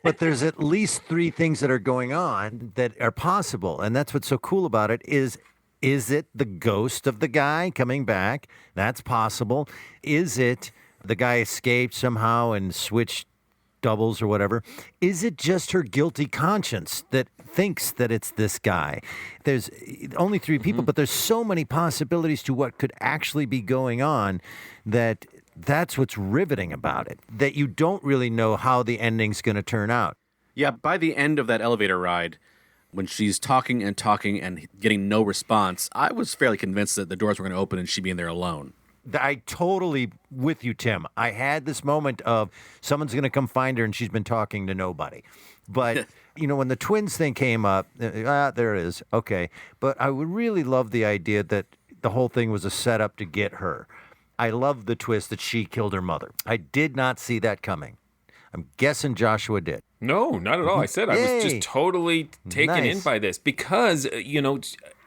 But there's at least 3 things that are going on that are possible. And that's what's so cool about it is it the ghost of the guy coming back? That's possible. Is it the guy escaped somehow and switched doubles or whatever? Is it just her guilty conscience that thinks that it's this guy? There's only 3 people, but there's so many possibilities to what could actually be going on that's what's riveting about it, that you don't really know how the ending's going to turn out. Yeah, by the end of that elevator ride, when she's talking and getting no response, I was fairly convinced that the doors were going to open and she'd be in there alone. I totally with you, Tim. I had this moment of someone's going to come find her and she's been talking to nobody. But, when the twins thing came up, there it is. Okay. But I would really love the idea that the whole thing was a setup to get her. I love the twist that she killed her mother. I did not see that coming. I'm guessing Joshua did. No, not at all. I said I was just totally taken in by this because,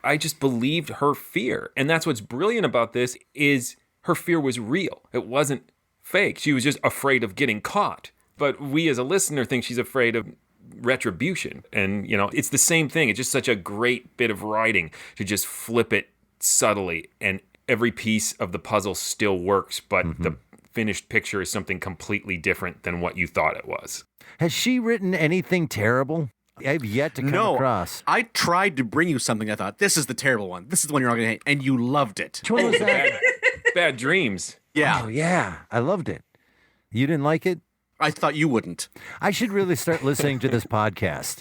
I just believed her fear. And that's what's brilliant about this is her fear was real. It wasn't fake. She was just afraid of getting caught. But we as a listener think she's afraid of retribution. And, it's the same thing. It's just such a great bit of writing to just flip it subtly. And every piece of the puzzle still works, but the finished picture is something completely different than what you thought it was. Has she written anything terrible? I've yet to come across. I tried to bring you something. I thought, this is the terrible one. This is the one you're not going to hate. And you loved it. Which one was that? Bad Dreams. Yeah. Oh, yeah. I loved it. You didn't like it? I thought you wouldn't. I should really start listening to this podcast.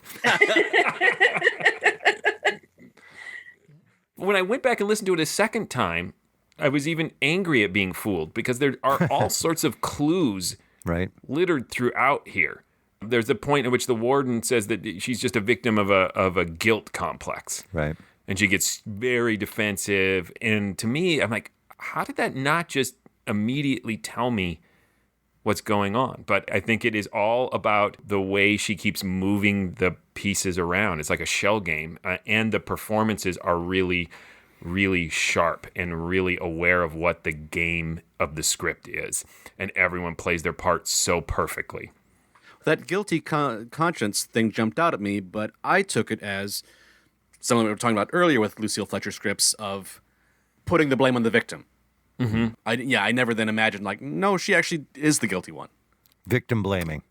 When I went back and listened to it a second time, I was even angry at being fooled because there are all sorts of clues littered throughout here. There's a point at which the warden says that she's just a victim of a guilt complex. Right. And she gets very defensive. And to me, I'm like, how did that not just immediately tell me what's going on? But I think it is all about the way she keeps moving the pieces around. It's like a shell game. And the performances are really, really sharp and really aware of what the game of the script is. And everyone plays their part so perfectly. That guilty conscience thing jumped out at me, but I took it as something we were talking about earlier with Lucille Fletcher scripts of putting the blame on the victim. Mm-hmm. I never then imagined, like, no, she actually is the guilty one. Victim blaming.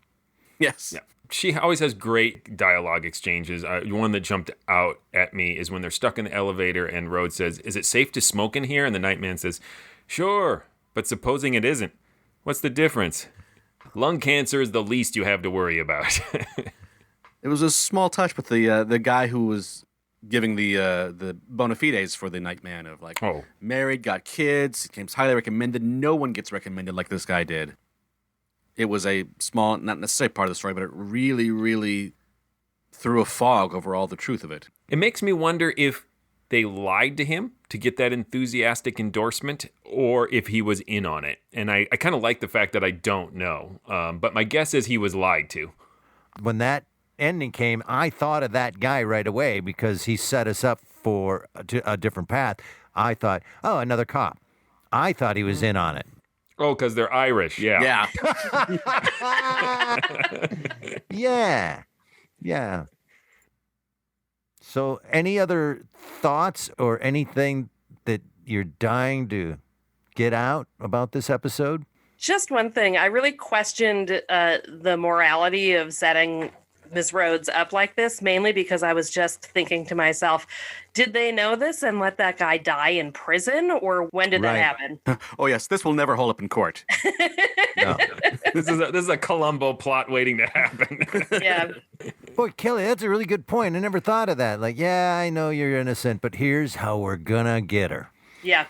Yes. Yeah. She always has great dialogue exchanges. One that jumped out at me is when they're stuck in the elevator and Rhodes says, "Is it safe to smoke in here?" And the Nightman says, "Sure, but supposing it isn't, what's the difference? Lung cancer is the least you have to worry about." It was a small touch with the guy who was giving the bona fides for the Nightman of like, married, got kids, game's highly recommended. No one gets recommended like this guy did. It was a small, not necessarily part of the story, but it really, really threw a fog over all the truth of it. It makes me wonder if they lied to him to get that enthusiastic endorsement or if he was in on it. And I kind of like the fact that I don't know. But my guess is he was lied to. When that ending came, I thought of that guy right away because he set us up for a different path. I thought, oh, another cop. I thought he was in on it. Oh, because they're Irish. Yeah. Yeah. Yeah. So any other thoughts or anything that you're dying to get out about this episode? Just one thing. I really questioned the morality of setting Ms. Rhodes up like this, mainly because I was just thinking to myself, did they know this and let that guy die in prison, or when did that happen? Oh, yes, this will never hold up in court. No. This is a Columbo plot waiting to happen. Yeah. Boy, Kelly, that's a really good point. I never thought of that. Like, yeah, I know you're innocent, but here's how we're gonna get her. Yeah.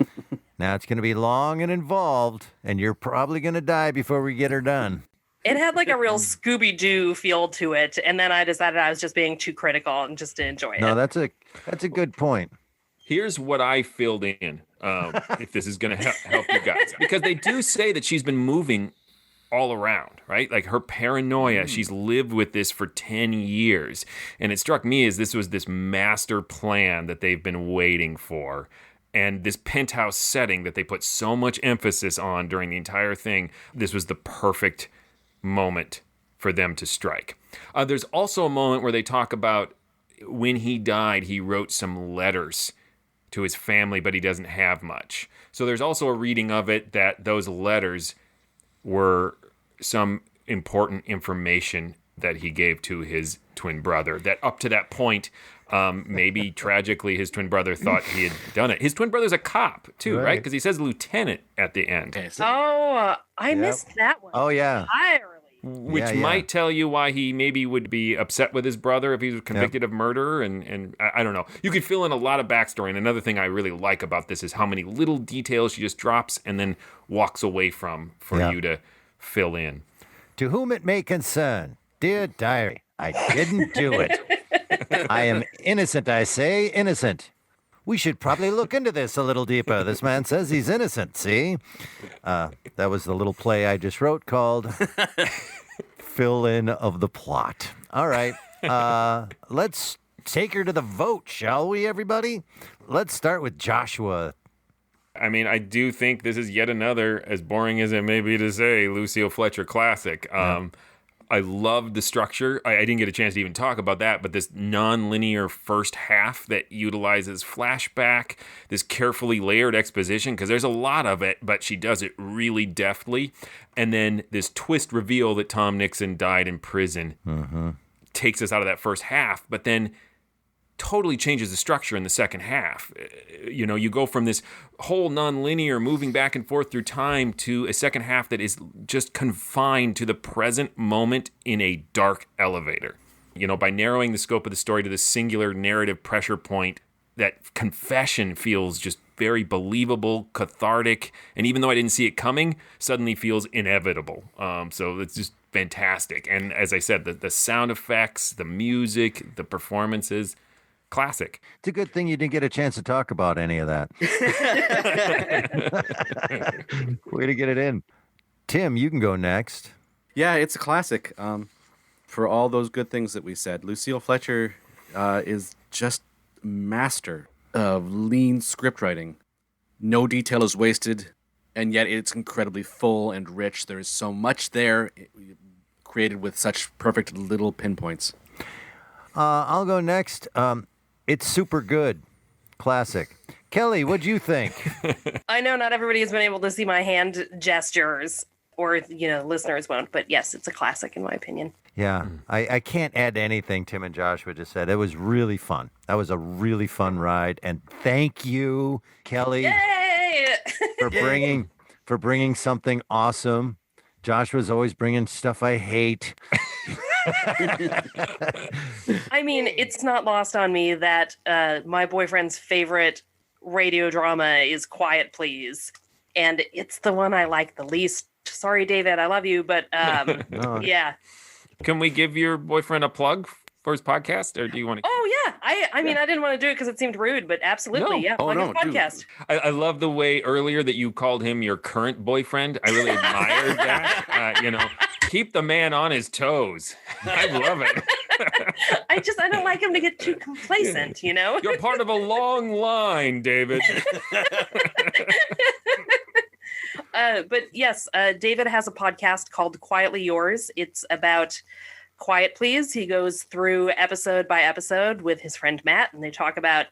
Now it's gonna be long and involved, and you're probably gonna die before we get her done. It had like a real Scooby-Doo feel to it, and then I decided I was just being too critical and just to enjoy it. No, that's a good point. Here's what I filled in, if this is going to help you guys. Because they do say that she's been moving all around, right? Like her paranoia, she's lived with this for 10 years. And it struck me as this was this master plan that they've been waiting for. And this penthouse setting that they put so much emphasis on during the entire thing, this was the perfect moment for them to strike. There's also a moment where they talk about when he died, he wrote some letters to his family, but he doesn't have much. So there's also a reading of it that those letters were some important information that he gave to his twin brother, that up to that point, maybe tragically his twin brother thought he had done it. His twin brother's a cop too, right? Because he says lieutenant at the end. Oh, I missed that one. Oh, yeah. Which might tell you why he maybe would be upset with his brother if he was convicted of murder. And I don't know. You could fill in a lot of backstory. And another thing I really like about this is how many little details she just drops and then walks away from for you to fill in. To whom it may concern, dear diary, I didn't do it. I am innocent, I say, innocent. We should probably look into this a little deeper. This man says he's innocent, see? That was the little play I just wrote called Fill In of the Plot. All right. Let's take her to the vote, shall we, everybody? Let's start with Joshua. I mean, I do think this is yet another, as boring as it may be to say, Lucille Fletcher classic. I I loved the structure. I didn't get a chance to even talk about that, but this non-linear first half that utilizes flashback, this carefully layered exposition, because there's a lot of it, but she does it really deftly. And then this twist reveal that Tom Nixon died in prison takes us out of that first half, but then totally changes the structure in the second half. You know, you go from this whole non-linear moving back and forth through time to a second half that is just confined to the present moment in a dark elevator. You know, by narrowing the scope of the story to this singular narrative pressure point, that confession feels just very believable, cathartic, and even though I didn't see it coming, suddenly feels inevitable. So it's just fantastic. And as I said, the sound effects, the music, the performances, classic. It's a good thing you didn't get a chance to talk about any of that. Way to get it in. Tim, you can go next. Yeah, it's a classic. For all those good things that we said, Lucille Fletcher is just master of lean script writing. No detail is wasted, and yet it's incredibly full and rich. There is so much there, created with such perfect little pinpoints. I'll go next. It's super good. Classic. Kelly, what'd you think? I know not everybody has been able to see my hand gestures, or, you know, listeners won't, but yes, it's a classic in my opinion. Yeah, I can't add anything Tim and Joshua just said. It was really fun. That was a really fun ride, and thank you, Kelly, Yay! for bringing something awesome. Joshua's always bringing stuff I hate. I mean, it's not lost on me that my boyfriend's favorite radio drama is Quiet Please, and it's the one I like the least. Sorry, David, I love you, but yeah. Can we give your boyfriend a plug for his podcast, or do you want to? Oh yeah, I mean, I didn't want to do it because it seemed rude, but absolutely, yeah. Plug his podcast. I love the way earlier that you called him your current boyfriend. I really admired that. You know, keep the man on his toes. I love it. I don't like him to get too complacent, you know? You're part of a long line, David. But yes, David has a podcast called Quietly Yours. It's about Quiet Please. He goes through episode by episode with his friend Matt, and they talk about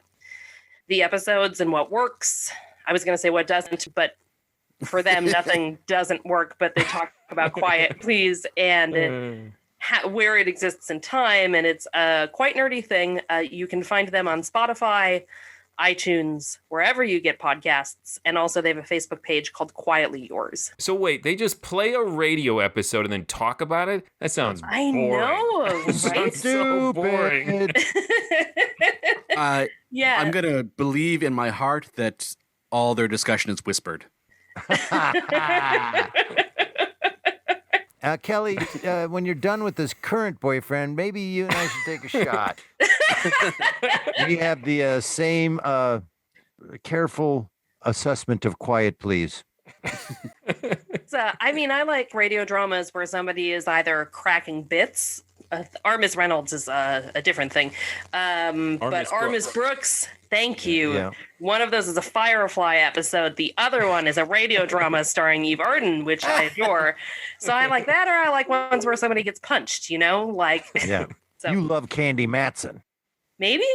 the episodes and what works. I was going to say what doesn't, but for them, nothing doesn't work. But they talk about Quiet Please and where it exists in time. And it's a quite nerdy thing. You can find them on Spotify, iTunes, wherever you get podcasts. And also they have a Facebook page called Quietly Yours. So wait, they just play a radio episode and then talk about it? That sounds boring. I know, right? So boring. Yeah. I'm going to believe in my heart that all their discussion is whispered. Kelly, when you're done with this current boyfriend, maybe you and I should take a shot. We have the same careful assessment of Quiet Please. I mean, I like radio dramas where somebody is either cracking bits. Armis Reynolds is a different thing. But Armis Brooks, thank you. Yeah. One of those is a Firefly episode. The other one is a radio drama starring Eve Arden, which I adore. So I like that, or I like ones where somebody gets punched, you know? Like, yeah. So. You love Candy Matson. Maybe?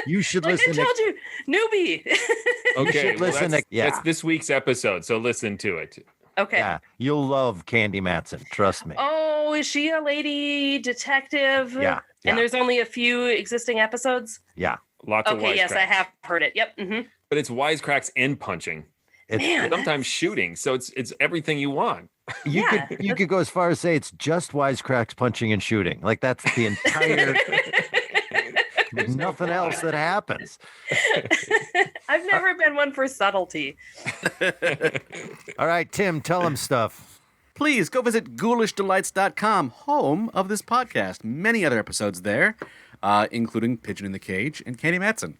You should I listen told you, newbie. Okay, that's this week's episode, so listen to it. Okay. Yeah, you'll love Candy Matson. Trust me. Oh, is she a lady detective? Yeah. And there's only a few existing episodes? Yeah. Lots of wisecracks. Okay, yes, I have heard it. Yep. Mm-hmm. But it's wisecracks and punching. Man, sometimes shooting. So it's everything you want. You could go as far as say it's just wisecracks, punching, and shooting. Like that's the entire. There's nothing else that happens. I've never been one for subtlety. All right, Tim, tell them stuff. Please go visit ghoulishdelights.com, home of this podcast. Many other episodes there, including Pigeon in the Cage and Candy Matson.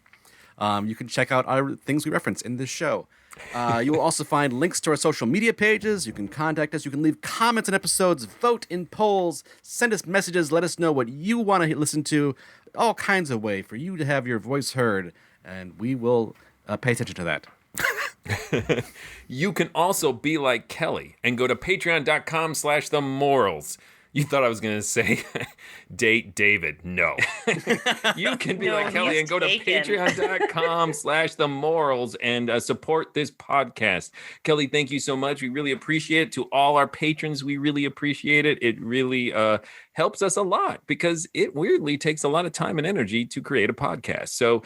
You can check out our things we reference in this show. You will also find links to our social media pages. You can contact us. You can leave comments on episodes, vote in polls, send us messages, let us know what you want to listen to. All kinds of way for you to have your voice heard, and we will pay attention to that. You can also be like Kelly and go to patreon.com/themorals. You thought I was going to say date David. No. You can be like Kelly and go to patreon.com/themorals and support this podcast. Kelly, thank you so much. We really appreciate it. To all our patrons, we really appreciate it. It really helps us a lot because it weirdly takes a lot of time and energy to create a podcast. So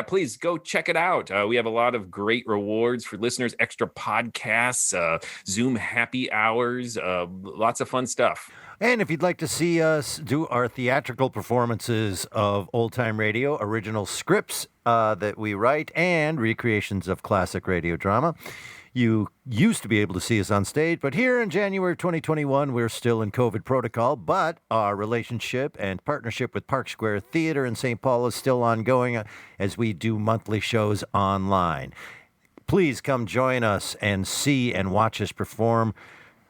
please go check it out. We have a lot of great rewards for listeners, extra podcasts, Zoom happy hours, lots of fun stuff. And if you'd like to see us do our theatrical performances of old-time radio, original scripts that we write, and recreations of classic radio drama, you used to be able to see us on stage, but here in January 2021, we're still in COVID protocol, but our relationship and partnership with Park Square Theater in St. Paul is still ongoing as we do monthly shows online. Please come join us and see and watch us perform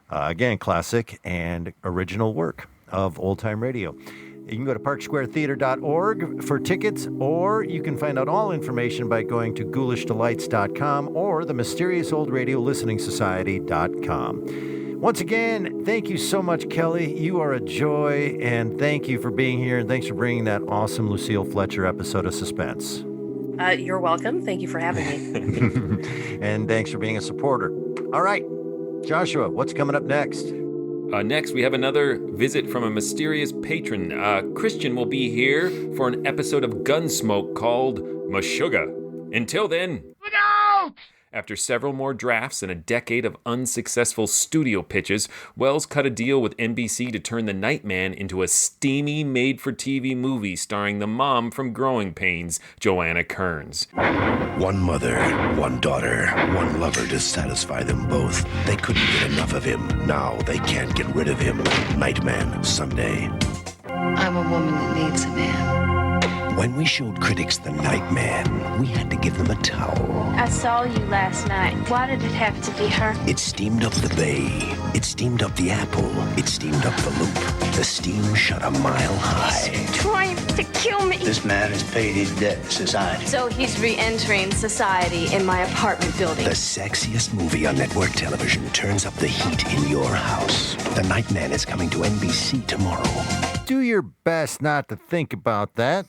again, classic and original work of old-time radio. You can go to parksquaretheater.org for tickets, or you can find out all information by going to ghoulishdelights.com or the Mysterious Old Radio Listening Society.com. Once again, thank you so much, Kelly. You are a joy, and thank you for being here, and thanks for bringing that awesome Lucille Fletcher episode of Suspense. You're welcome. Thank you for having me. And thanks for being a supporter. All right. Joshua, what's coming up next? Next, we have another visit from a mysterious patron. Christian will be here for an episode of Gunsmoke called Meshuggah. Until then, look out! After several more drafts and a decade of unsuccessful studio pitches, Wells cut a deal with NBC to turn The Nightman into a steamy made-for-TV movie starring the mom from Growing Pains, Joanna Kearns. One mother, one daughter, one lover to satisfy them both. They couldn't get enough of him. Now they can't get rid of him. Nightman, Sunday. I'm a woman that needs a man. When we showed critics The Nightman, we had to give them a towel. I saw you last night. Why did it have to be her? It steamed up the bay. It steamed up the apple. It steamed up the loop. The steam shot a mile high. He's trying to kill me. This man has paid his debt to society. So he's re-entering society in my apartment building. The sexiest movie on network television turns up the heat in your house. The Nightman is coming to NBC tomorrow. Do your best not to think about that.